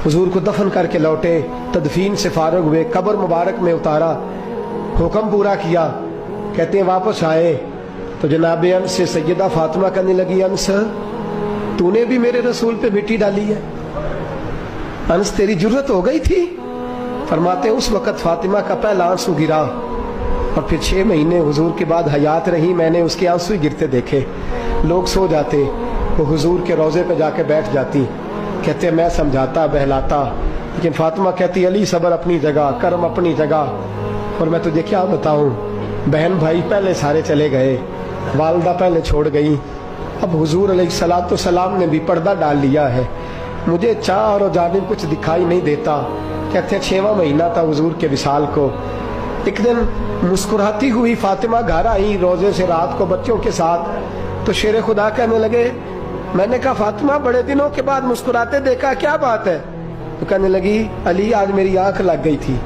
हुजूर को दफन करके लौटे, तदफीन से फारग हुए, कब्र मुबारक में उतारा, हुक्म पूरा किया। कहते हैं वापस आए तो जनाब अनस से सैयदा फातिमा कहने लगी, अनस तूने भी मेरे रसूल पे मिट्टी डाली है? अनस तेरी जरूरत हो गई थी? फरमाते उस वक़्त फातिमा का पहला आंसू गिरा और फिर 6 महीने हुजूर के बाद हयात रही, मैंने उसके आंसू ही गिरते देखे। लोग सो जाते, वो हुजूर के रोज़े पे जाके बैठ जाती। कहते मैं समझाता बहलाता, लेकिन फातिमा कहती अली सब्र अपनी जगह, कर्म अपनी जगह। और मैं तुझे क्या बताऊं, बहन भाई पहले सारे चले गए, वालदा पहले छोड़ गई, अब हुजूर अलैहिस्सलाम ने भी पर्दा डाल लिया है, मुझे चाह और जानिब कुछ दिखाई नहीं देता। कहते 6वां महीना था हुजूर के विसाल को। एक दिन मुस्कुराती हुई फातिमा घर आई रोजे से रात को बच्चों के साथ, तो शेर खुदा कहने लगे, मैंने कहा फातिमा बड़े दिनों के बाद मुस्कुराते देखा, क्या बात है? तो कहने लगी अली आज मेरी आंख लग गई थी,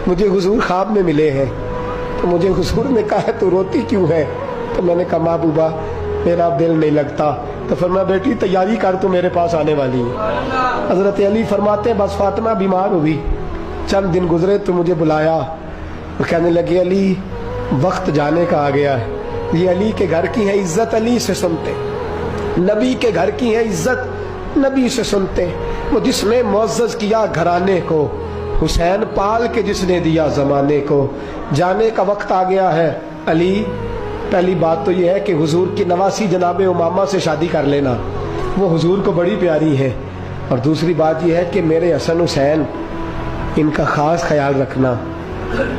मुझे हुजूर ख्वाब में मिले हैं, तो मुझे हुजूर ने कहा तू रोती क्यों है? तो मैंने कहा महबूबा मेरा दिल नहीं लगता। तो फरमाया बेटी तैयारी कर, तू मेरे पास आने वाली है। हजरत अली फरमाते हैं बस फातिमा बीमार हुई, चंद दिन गुजरे तो मुझे बुलाया और कहने लगे अली वक्त जाने का आ गया है, ये अली के घर की है इज्जत, अली से सुनते, नबी के घर की है इज्जत, नबी से सुनते। वो जिसने मुअज़्ज़ज़ किया घराने को, हुसैन पाल के जिसने दिया जमाने को, जाने का वक्त आ गया है अली। पहली बात तो यह है कि हुजूर की नवासी जनाब उमामा से शादी कर लेना, वो हुजूर को बड़ी प्यारी है। और दूसरी बात यह है कि मेरे हसन हुसैन इनका खास ख्याल रखना।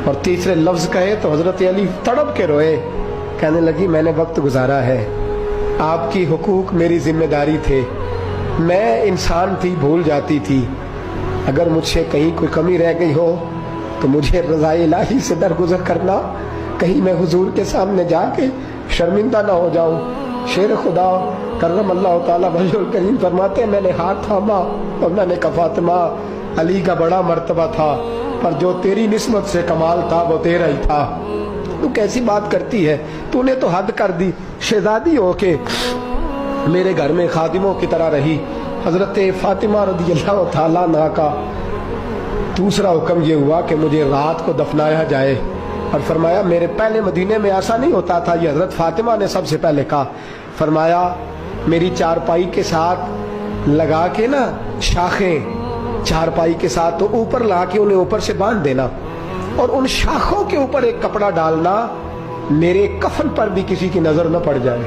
और तीसरे लफ्ज़ कहे तो हजरत अली तड़प के रोए, कहने लगी मैंने वक्त गुजारा है, आपकी हुकूक मेरी जिम्मेदारी थे, मैं इंसान थी भूल जाती थी, अगर मुझसे कहीं कोई कमी रह गई हो तो मुझे रज़ाए इलाही से दरगुजर करना, कहीं मैं हुजूर के सामने जाके शर्मिंदा ना हो जाऊं। शेर खुदा करम अल्लाह ताला वजहुल करीम फरमाते हैं मैंने हाथ थामा और मैंने कहा फातिमा अली का बड़ा मर्तबा था, पर जो तेरी निस्बत से कमाल था वो तेरा ही था। तू कैसी बात करती है, तूने तो हद कर दी, शहजादी हो के मेरे घर में खादिमों की तरह रही। हजरत फातिमा रज़ियल्लाहु ताला अन्हा का दूसरा हुक्म ये हुआ कि मुझे रात को दफनाया जाए। और फरमाया मेरे पहले मदीने में ऐसा नहीं होता था, ये हजरत फातिमा ने सबसे पहले कहा। फरमाया मेरी चारपाई के साथ लगा के ना शाखें, चारपाई के साथ तो ऊपर ला के उन्हें ऊपर से बांध देना और उन शाखों के ऊपर एक कपड़ा डालना, मेरे कफन पर भी किसी की नजर न पड़ जाए।